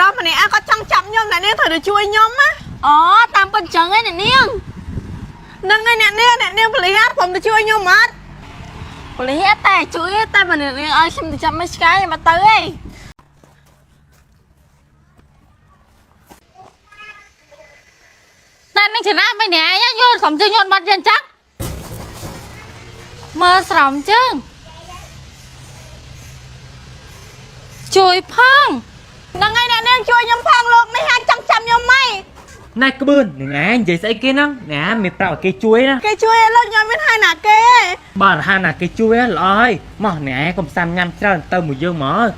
đó mà nè có trăng chậm nhom nè nè thời được chui nhom á tam bên chân ấy nè niêng nâng ngay nè nè beli hátผมจะช่วยnhom mất beli hát tay chui hết tay mà nè ơi xem thì chậm mấy cái mà tới ấyนั่นนี่ชนะไปไหนยะโยนของจึงโยนบัดยันจักเมื่อสองจึงช่วยพัง nâng ngay nè chui nhom phang luôn mấy hai trăng chậm nhom mày này cứ bươn nè vậy sẽ kia năng nè mày bảo cái chuối đó cái chui lên nhom biết hai nà kê bảo hai là cái chuối á rồi mà nè còn xăm nhăm trơn tao một dương mở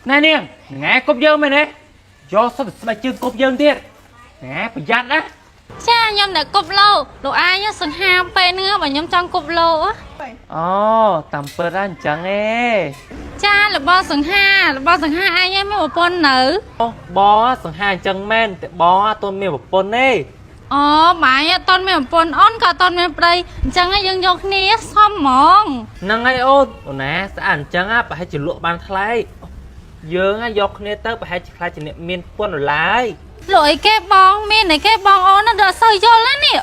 nè nè nè cốp dương mày nè do sao phải chưa cốp dương tiệt nè phải giặt á ចាខ្ញុំតែគប់លោលោកអាយសង្ហាពេលហ្នឹងបើខ្ញុំចង់គប់លោ អូតាមពិតអញ្ចឹងឯង ចារបស់សង្ហាអាយមានប្រពន្ធនៅ បងសង្ហាអញ្ចឹងមែនតែបងអត់មានប្រពន្ធទេ អូបាយអត់មានប្រពន្ធអូនក៏អត់មានប្តីអញ្ចឹងយើងយកគ្នាសំហ្មង ហ្នឹងហើយអូនអូនណាស្អាតអញ្ចឹងប្រហែលជាលក់បានថ្លៃយើងយកគ្នាទៅប្រហែលជាខ្លាចជាអ្នកមានពន្ធឡើយ លក់អីគេបងមានអីគេបងអូនដល់សូវយល់ណានេះ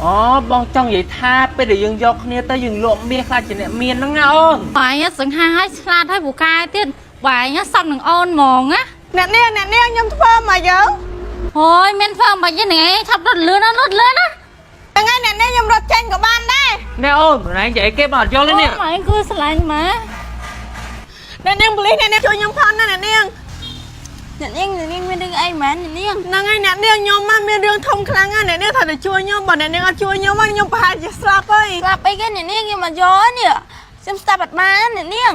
អូបងចង់និយាយថាពេលដែលយើងយកគ្នាទៅយើងលក់មាសខ្លាចជាអ្នកមានហ្នឹងណាអូន បាយសង្ហាឲ្យឆ្លាតឲ្យពូកែទៀតបាយសំនឹងអូនហ្មងណា nè nhom thơ mà giờ អូយមានធ្វើមិនយ៉ាងនេះឆាប់រត់លឿនណា nâng ngay nè nhom rớt chanh của ban đây ណែអូនណែនិយាយគេមកអត់យល់ទេនេះ បាយគឺស្រឡាញ់ម៉ា nè beli nè chui nhom phang nè nè អ្នកនាងមានរឿងអីមែនអ្នកនាង nâng ngay nè nhom mà miền đường thông khang á nè thời được chui nhom bảo nè ở chui nhom mà nhom phải chỉ slap ơi ស្លាប់អីគេអ្នកនាងយកមកយកនេះខ្ញុំស្ដាប់អត់បានអ្នកនាង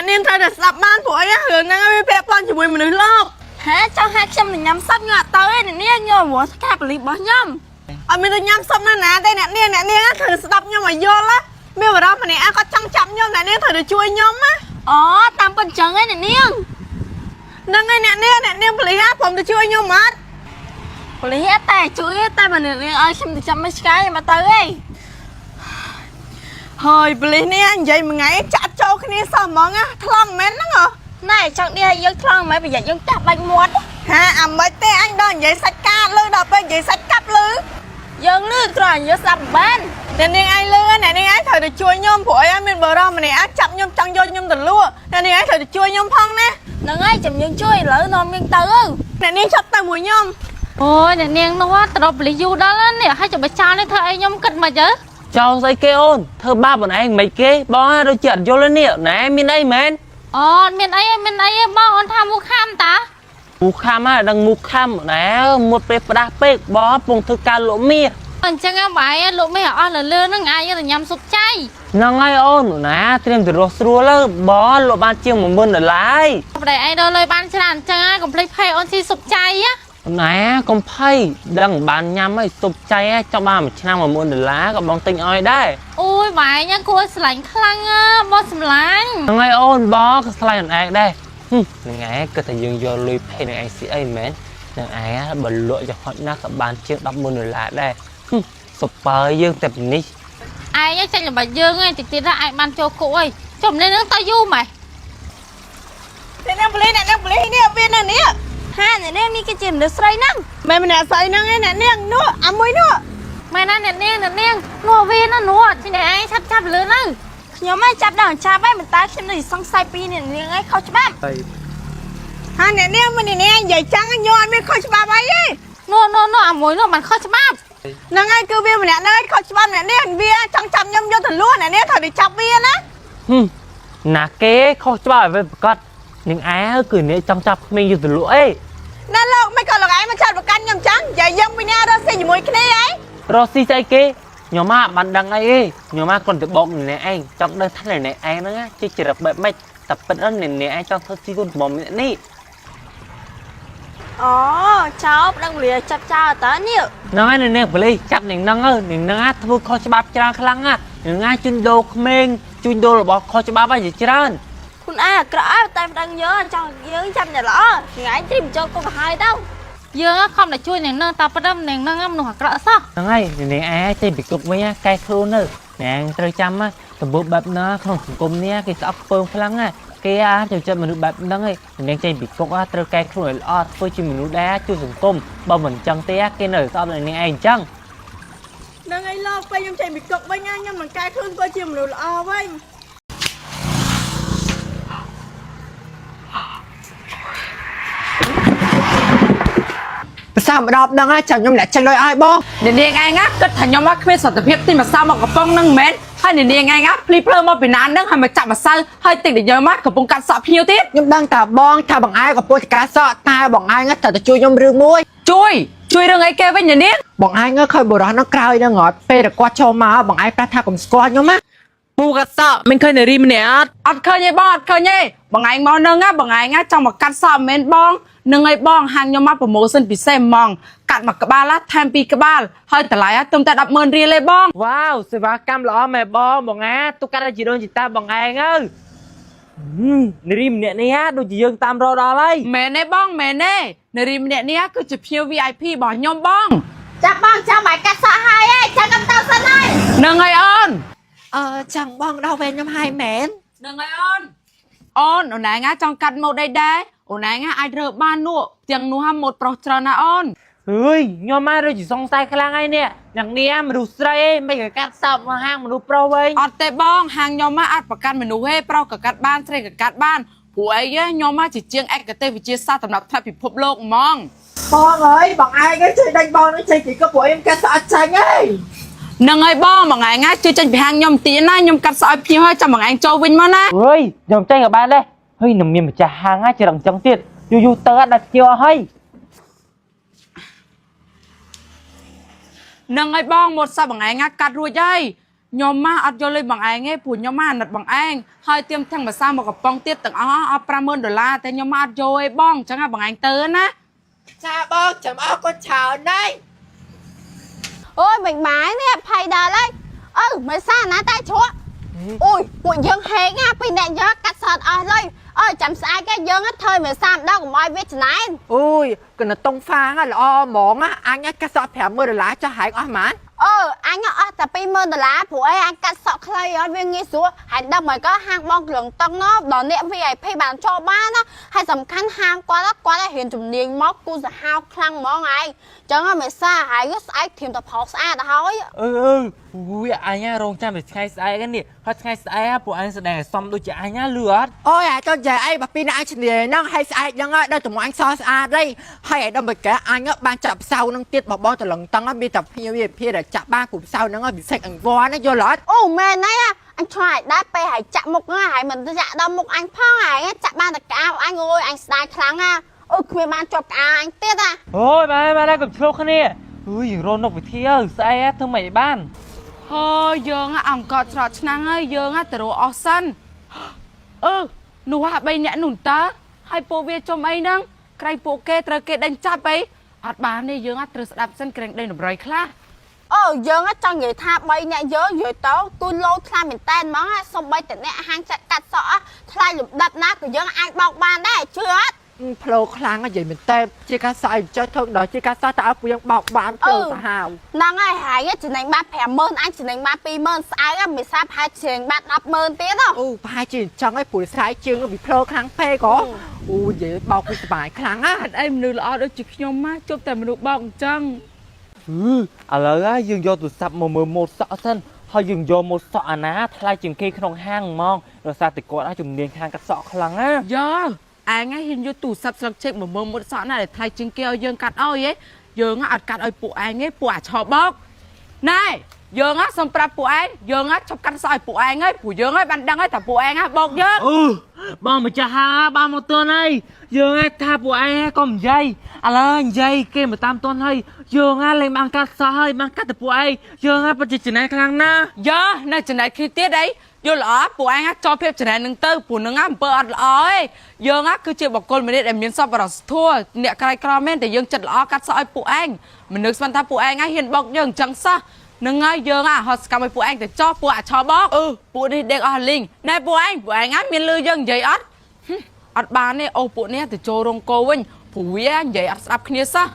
nè thời được slap ban của ấy hưởng nâng ngay bé con chỉ mùi mình lưới lốp ហេចង់ហាក់ខ្ញុំនឹងញ៉ាំសាប់ញ៉ាំទៅឯអ្នកនាងញ៉ាំหัวស្កាបលីរបស់ខ្ញុំ ở mình được nhâm sâm nè đây nè thời slap nhom mà vô lá miền vào đó mà nè có trăng chậm nhom nè thời được chui nhom á អូតាមពិតចឹងឯអ្នកនាង nâng ngay nè beli hátผมจะช่วยnhom mất បលីហេតែជួយតែបើអ្នកនាងឲ្យខ្ញុំទៅចាំmấy cáiមកទៅឯ thôi beli nè vậy mà ngày chặt trâu cái này sao món á thong mến đó hả ណែចង់នេះឲ្យយើងឆ្លងមកប្រយ័ត្នយើងចាប់បាច់មាត់ ha mấy té anh đó vậy sạch ca lư đập bên vậy sạch cắp lư យើងលឺគ្រាន់យើងស្ដាប់បាន nè ai lư nè ai thời được chui nhom của em bên bờ đó mà nè chậm nhom trăng vô nhom từ lúa nè ai thời được chui nhom phong nè ហ្នឹងហើយចាំយើងជួយឥឡូវនាំយើងទៅ nè chặt tay mùi nhom អូយអ្នកនាងនោះត្រប់បលីយូដល់នេះឲ្យចាំបចោលនេះធ្វើអីខ្ញុំគិតមកទៅ ចោលស្អីគេអូនធ្វើបាបបងឯងមិនគេបងដូចជាអត់យល់ទេនេះណែមានអីមែន អូមានអីបងអូនថាមុខខាំតា មូខាំហ្នឹងដឹងមូខាំណែមុតពេលផ្ដាស់ពេកបងពងធ្វើការលក់មាស អញ្ចឹងបាយលោកមេអស់លឿនហ្នឹងអាចទៅញ៉ាំស៊ុបចៃ ហ្នឹងហើយអូនណាត្រៀមទៅរស់ស្រួលទៅបងលក់បានជាង10000ដុល្លារ ប្តីឯងដល់លុយបានច្រើនអញ្ចឹងកុំភ្លេចភ័យអូនស៊ីស៊ុបចៃណា ណែកុំភ័យដឹងបានញ៉ាំហើយស្ទប់ចៃចង់បានមួយឆ្នាំ10000ដុល្លារក៏បងទិញឲ្យដែរ អូយបាយញ៉ាំគួរស្រឡាញ់ខ្លាំងបងស្រឡាញ់ ហ្នឹងហើយអូនបងក៏ឆ្លៃនឹងឯងដែរហ្នឹងឯងគិតថាយើងយកលុយភេនឹងឯងស៊ីអីមែនហ្នឹងឯងបើលក់យ៉ាងហោចណាស់ក៏បានជាង100,000ដុល្លារដែរសុពើយើងតែពីនេះ ឯងចាញ់ល្បិចយើងឯងតិចទៀតអាចបានចូលគុកអីចំនេះនឹងទៅយូរម៉េច nè beli nè viên nè ហាអ្នកនាងនេះគឺជាមនុស្សស្រីហ្នឹង mày nè xây nâng nè nữa mùi nữa មែនណាអ្នកនាងនោះវាណានោះជាឯងឆាប់លឿនទៅខ្ញុំឯងចាប់ដល់ចាប់ឯងមិនតើខ្ញុំនៅសង្ស័យពីអ្នកនាងឯងខុសច្បាប់ ha nè mình nè vậy trăng anh nhon mới khơi ba bay ấy នោះអាមួយនោះมันខុសច្បាប់ nâng ai cứ viên nè nơi khơi ba nè viên trăng chậm nhom vô từ lúa nè thời đi chọc viên á ណាគេខុសច្បាប់ឲ្យប្រកាសនឹងឯងគឺនេះចង់ចាប់ក្មេងយកទៅលក់អី nè lộc mấy con lộc ấy mà chặt một canh nhom trắng vậy dân bên nhà đó xây gì mùi cái này ấy រស់ស៊ីស្អីគេញោមបានដឹងអីទេញោមគាត់ទៅបោកម្នាក់ឯងចង់ដឹងថាម្នាក់ឯងហ្នឹងជាចរិតបែបម៉េចតែពិតអត់ម្នាក់ឯងចង់ធ្វើស៊ីគុណមុំម្នាក់នេះ អូចោបដឹងលាចាប់ចោលតើនេះ ហ្នឹងហើយនឹងបលីចាប់នឹងហ្នឹងធ្វើខុសច្បាប់ច្រើនខ្លាំងណាស់នឹងជួញដូរក្មេងជួញដូររបស់ខុសច្បាប់ហើយច្រើន คุณอาក្រអើតែមិនដឹងយើងចង់យើងចាំតែល្អថ្ងៃត្រីមិនចូលគុកហើយទៅយើងខំតែជួយនឹងតាប៉ដំនឹងមនុស្សអាក្រក់សោះ ហ្នឹងហើយនឹងឯងចេញពីគុកវិញកែខ្លួនទៅនាងត្រូវចាំ សម្បូរបែបណាក្នុងសង្គមនេះគេស្អប់ពើងខ្លាំងណាស់គេចូលចិត្តមនុស្សបែបហ្នឹងឯងនាងចេញពីគុកត្រូវកែខ្លួនឲ្យល្អធ្វើជាមនុស្សដែរជួយសង្គមបើមិនអញ្ចឹងទេគេនៅស្អប់នាងឯងអញ្ចឹងនឹងឯងលោកពេលខ្ញុំចេញពីគុកវិញខ្ញុំនឹងកែខ្លួនធ្វើជាមនុស្សល្អវិញភាសាម្ដងហ្នឹងចាំខ្ញុំអ្នកចេញលុយឲ្យបងនាងឯងគិតថាខ្ញុំគ្មានសន្តិភាពទិញម្សៅមកកំប៉ុងហ្នឹងមែនហើយនាងឯងភ្លីភ្លើមកពីណាហ្នឹងហើយមកចាក់ម្សៅហើយទិញតែយកមកកំពុងកាត់សក់ភ្ញៀវទៀតខ្ញុំដឹងតែបងថាបងឯងកំពុងតែកាត់សក់តែបងឯងត្រូវតែជួយខ្ញុំរឿងមួយជួយរឿងអីគេវិញនាងបងឯងឃើញបុរសហ្នឹងក្រោយហ្នឹងអត់ពេលគាត់ចូលមកបងឯងប្រាប់ថាកុំស្គាល់ខ្ញុំណាពូកាត់សក់មិនឃើញនារីម្នាក់អត់ឃើញទេបងអត់ឃើញទេបងឯងមកហ្នឹងបងឯងចង់មកកាត់សក់មិនមែនបងនឹងឲ្យបងហាងខ្ញុំមកប្រម៉ូសិនពិសេសហ្មងកាត់មួយក្បាលថែម2ក្បាលហើយតម្លៃត្រឹមតែ100000រៀលទេបងវ៉ាវសេវាកម្មល្អមែនបងទូកាត់ជីដូនជីតាបងឯងអើនារីម្នាក់នេះដូចជាយើងតាមរកដល់ហើយមែនទេបងមែនទេនារីម្នាក់នេះគឺជាភ្ញៀវ VIP របស់ខ្ញុំបងចាប់បងចាំបាយកាត់សក់ហើយឯងចាំកំតៅសិនហើយនឹងហើយអូនចាំបងដល់វេនខ្ញុំហើយមែននឹងហើយអូនណែចង់កាត់ម៉ូតអីដែរអូនឯងអាចរើបាននោះទាំងនោះម៉ូតប្រុសច្រើនណាអូនអើយខ្ញុំមកដូចជាសង្ស័យខ្លាំងហើយនេះយ៉ាងនេះមនុស្សស្រីមិនក៏កាត់សក់មកហាងមនុស្សប្រុសវិញអត់ទេបងហាងខ្ញុំអាចប្រកាន់មនុស្សទេប្រុសក៏កាត់បានស្រីក៏កាត់បានព្រោះអីខ្ញុំជាជាងឯកទេសវិទ្យាសាស្ត្រសម្រាប់ថ្នាក់ពិភពលោកហ្មងបងអើយបងឯងជួយដេញបងនឹងចេញពីក៏ពួកខ្ញុំកាត់សក់ចាញ់ហីនឹងហើយបងឯងជួយចេញពីហាងខ្ញុំទីណាខ្ញុំកាត់សក់ឲ្យភ្ញៀវហើយចាំបងឯងចូលវិញមកណាអើយខ្ញុំចេញក៏បានដែរហើយនឹងមានម្ចាស់ហាងច្រឹងចឹងទៀតយូរទៅដល់ភ្ញៀវអស់ហើយនឹងឲ្យបងមកសាប់បងឯងកាត់រួចហើយខ្ញុំអត់យកលុយបងឯងទេព្រោះខ្ញុំអាណិតបងឯងហើយទៀមទាំងភាសាមកកំប៉ុងទៀតទាំងអស់អស់$50000តែខ្ញុំអត់យកទេបងអញ្ចឹងបងឯងទៅណាចាបងចាំអរគុណច្រើនណាស់អូយមិនបាយនេះផៃដល់ហើយមិនសាណាតែជ្រក់អូយពួកយើងហេងពីអ្នកយកកាត់សតអស់លុយចាំស្អែកយើងធ្វើមើល30ដងកុំឲ្យវាច្នៃអូយកណតុងហ្វាងល្អហ្មងអញកាត់សក់$50000ចាស់ហែងអស់ហ្មងអញអស់តែ$20000ព្រោះអញកាត់សក់ខ្លីអត់វាងាយស្រួលហើយដល់មកក៏ហាងបងគ្រឿងតង់ដល់អ្នក VIP បានចូលបានណាហើយសំខាន់ហាងគាត់រៀនជំនាញមកគូសាហាវខ្លាំងហ្មងឯងចឹងមិនសាហើយស្អែកធៀមតែផលស្អាតទៅហើយអូយអញរងចាំតែថ្ងៃស្អែកនេះហើយថ្ងៃស្អែកពួកអញស្ដែងសំដូចជាអញលឺអត់អូយអាចនិយាយអីបើពីណាអញឈ្នះហ្នឹងហើយស្អែកហ្នឹងដល់តែមកអញសស្អាតទេហើយឲ្យដល់មកកែអញបានចាប់ផ្សៅហ្នឹងទៀតបងតឡឹងតង់មានតែភ្ញៀវ VIP ដែលចាក់បានគូផ្សៅហ្នឹងពិសេសអង្វរណាយល់អត់អូមែនណាអញឆ្លាតដែរពេលហើយចាក់មុខហើយមិនចាក់ដល់មុខអញផងហើយចាក់បានតែក្អៅអញអូយអញស្ដាយខ្លាំងណាគ្មានបានជាប់ក្អៅអញទៀតអូយបានកុំឆ្លោះគ្នាអើយយើងរនកវិធីស្អែកធ្វើមិនបានហើយយើងអង្គត់ច្រត់ឆ្នាំងហើយយើងទៅរកអស់សិននោះ3នាក់នោះតើហើយពួកវាចំអីហ្នឹងក្រៃពួកគេត្រូវគេដេញចាប់អីអត់បានទេយើងត្រូវស្ដាប់សិនក្រែងដេញតម្រុយខ្លះយើងចង់និយាយថា3នាក់យើងនិយាយទៅទូលលោថ្លៃមែនតែនហ្មងសំបីតែអ្នកហាងចាក់កាត់សក់ថ្លៃលំដាប់ណាក៏យើងអាចបោកបានដែរជឿអត់ផ្លោខ្លាំងនិយាយមែនតែជាការសក់ឲ្យចុះធ្វើដល់ជាការសក់តើឲ្យពួកយើងបោកបានផ្លោសាហាវហ្នឹងហើយចំណេញបាន50000អញចំណេញបាន20000ស្អែកមិនសាប់ហើយចំណេញបាន100000ទៀតប្រហែលជាអញ្ចឹងឯងពួកស្រ័យជើងវាផ្លោខ្លាំងពេកហ៎អូនិយាយបោកវាសុបាយខ្លាំងណាស់អីមនុស្សល្អដូចជាខ្ញុំមកជប់តែមនុស្សបោកអញ្ចឹងឥឡូវយើងយកទូរស័ព្ទមកមើលម៉ូតសក់សិនហើយយើងយកម៉ូតសក់អាណាថ្លៃជាងគេក្នុងហាងហ្មងដោយសារតែគាត់ជំនាញខាងកាត់សក់ខ្លាំងណាយ៉ាឯងហ៊ានយកទូរស័ព្ទស្លឹកចេកមកមើលម៉ូតសក់ណាដែលថ្លៃជាងគេឲ្យយើងកាត់ឲ្យយើងអត់កាត់ឲ្យពួកឯងទេពួកអាឆបោកណែយើងសុំប្រាប់ពួកឯងយើងឈប់កាត់សក់ឲ្យពួកឯងហើយព្រោះយើងបានដឹងហើយថាពួកឯងបោកយើងបងម្ចាស់ហាបានមកទន់ហើយយើងថាពួកឯងក៏និយាយឥឡូវនិយាយគេមកតាមទន់ហើយយើងលេងបានកាត់សក់ហើយបានកាត់តែពួកឯងយើងពិតជាចំណែកខ្លាំងណាស់យ៉ានៅចំណែកគ្នាទៀតអីយល់ល្អពួកឯងចូលភាពចំណែកនឹងទៅព្រោះនឹងអំពើអត់ល្អឯងយើងគឺជាបុគ្គលម្នាក់ដែលមានសប្បុរសធម៌អ្នកក្រៃក្រមែនតែយើងចិត្តល្អកាត់សក់ឲ្យពួកឯងមិននឹកស្មានថាពួកឯងហ៊ានបោកយើងអញ្ចឹងសោះនឹងហើយយើងហត់សកម្មឲ្យពួកឯងទៅចោះពួកអាឆបោកពួកនេះដេកអស់លីងណែពួកឯងមានលឺយើងនិយាយអត់បានទេពួកនេះទៅចូលរោងគោវិញព្រោះវានិយាយអត់ស្ដាប់គ្នាសោះ